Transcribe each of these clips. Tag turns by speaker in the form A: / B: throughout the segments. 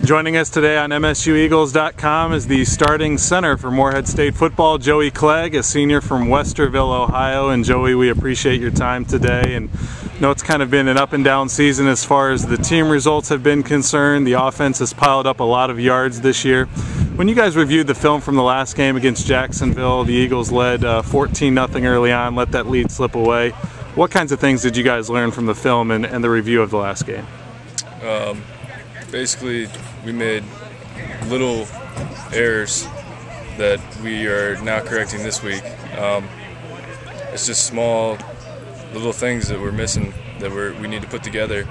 A: Joining us today on MSUEagles.com is the starting center for Morehead State football, Joey Clegg, a senior from Westerville, Ohio. And Joey, we appreciate your time today. And I know it's kind of been an up and down season as far as the team results have been concerned. The offense has piled up a lot of yards this year. When you guys reviewed the film from the last game against Jacksonville, the Eagles led 14-0 early on, let that lead slip away. What kinds of things did you guys learn from the film and the review of the last game?
B: Basically, we made little errors that we are now correcting this week. It's just small, little things that we're missing that we need to put together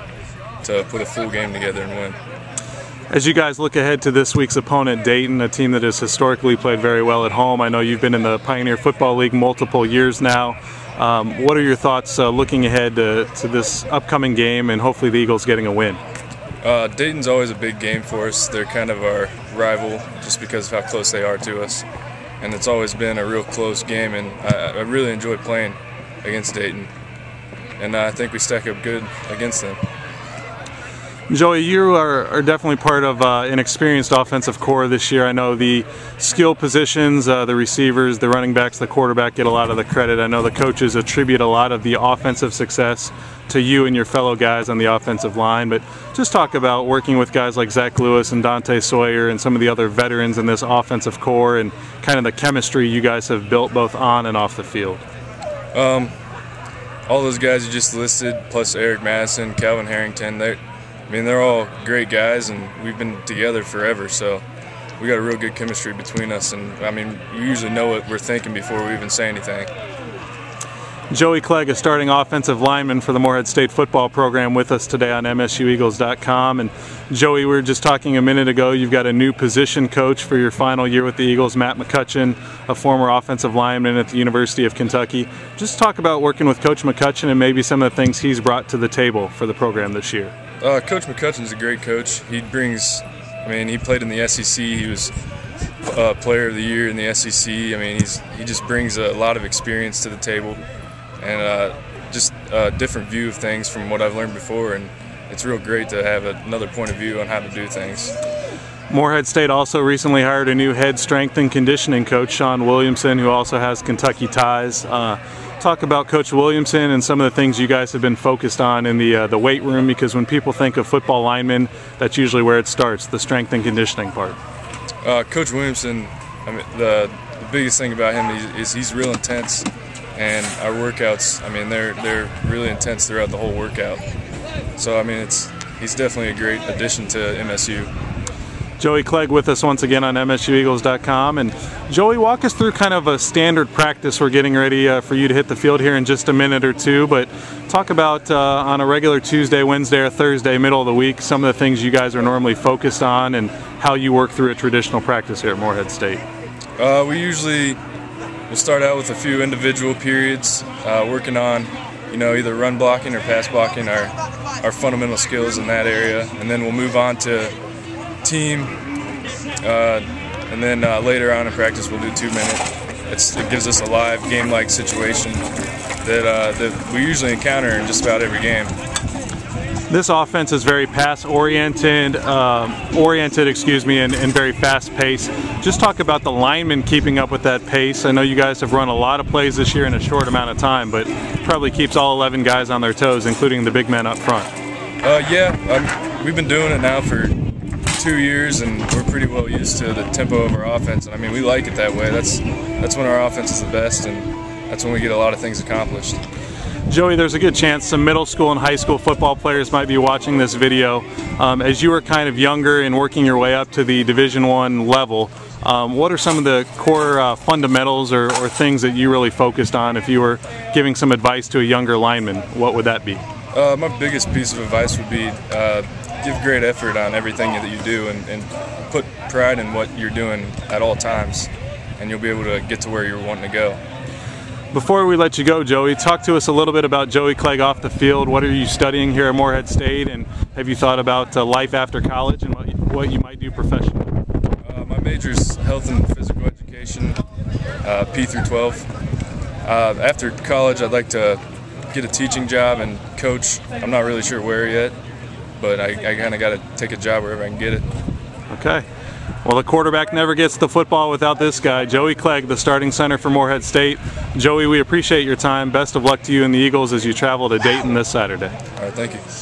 B: to put a full game together and win.
A: As you guys look ahead to this week's opponent, Dayton, a team that has historically played very well at home, I know you've been in the Pioneer Football League multiple years now. What are your thoughts looking ahead to this upcoming game and hopefully the Eagles getting a win?
B: Dayton's always a big game for us. They're kind of our rival just because of how close they are to us. And it's always been a real close game, and I really enjoy playing against Dayton. And I think we stack up good against them.
A: Joey, you are definitely part of an experienced offensive core this year. I know the skill positions, the receivers, the running backs, the quarterback get a lot of the credit. I know the coaches attribute a lot of the offensive success to you and your fellow guys on the offensive line. But just talk about working with guys like Zach Lewis and Dante Sawyer and some of the other veterans in this offensive core and kind of the chemistry you guys have built both on and off the field.
B: All those guys you just listed, plus Eric Madison, Calvin Harrington, they're all great guys, and we've been together forever, so we got a real good chemistry between us, and we usually know what we're thinking before we even say anything.
A: Joey Clegg, a starting offensive lineman for the Morehead State football program, with us today on MSUEagles.com. And Joey, we were just talking a minute ago, you've got a new position coach for your final year with the Eagles, Matt McCutcheon, a former offensive lineman at the University of Kentucky. Just talk about working with Coach McCutcheon and maybe some of the things he's brought to the table for the program this year.
B: Coach McCutcheon's a great coach. He brings, he played in the SEC. He was player of the year in the SEC. He just brings a lot of experience to the table and just a different view of things from what I've learned before. And it's real great to have another point of view on how to do things.
A: Morehead State also recently hired a new head strength and conditioning coach, Sean Williamson, who also has Kentucky ties. Talk about Coach Williamson and some of the things you guys have been focused on in the weight room, because when people think of football linemen, that's usually where it starts, the strength and conditioning part.
B: Coach Williamson, the biggest thing about him is he's real intense, and our workouts, they're really intense throughout the whole workout. So he's definitely a great addition to MSU.
A: Joey Clegg with us once again on MSUEagles.com. And Joey, walk us through kind of a standard practice. We're getting ready for you to hit the field here in just a minute or two, but talk about on a regular Tuesday, Wednesday, or Thursday, middle of the week, some of the things you guys are normally focused on and how you work through a traditional practice here at Morehead State.
B: We usually will start out with a few individual periods, working on either run blocking or pass blocking, our fundamental skills in that area, and then we'll move on to team, and then later on in practice we'll do 2 minutes. It gives us a live game-like situation that we usually encounter in just about every game.
A: This offense is very pass-oriented, and very fast-paced. Just talk about the linemen keeping up with that pace. I know you guys have run a lot of plays this year in a short amount of time, but probably keeps all 11 guys on their toes, including the big men up front.
B: We've been doing it now for 2 years, and we're pretty well used to the tempo of our offense. And we like it that way. That's when our offense is the best, and that's when we get a lot of things accomplished.
A: Joey, there's a good chance some middle school and high school football players might be watching this video. As you were kind of younger and working your way up to the Division I level, what are some of the core fundamentals or things that you really focused on? If you were giving some advice to a younger lineman, what would that be?
B: My biggest piece of advice would be give great effort on everything that you do, and put pride in what you're doing at all times, and you'll be able to get to where you're wanting to go.
A: Before we let you go, Joey, talk to us a little bit about Joey Clegg off the field. What are you studying here at Morehead State, and have you thought about life after college and what you might do professionally?
B: My major is health and physical education, P through 12. After college, I'd like to get a teaching job and coach. I'm not really sure where yet, but I kind of got to take a job wherever I can get it.
A: Okay. Well, the quarterback never gets the football without this guy, Joey Clegg, the starting center for Morehead State. Joey, we appreciate your time. Best of luck to you and the Eagles as you travel to Dayton this Saturday.
B: All right, thank you.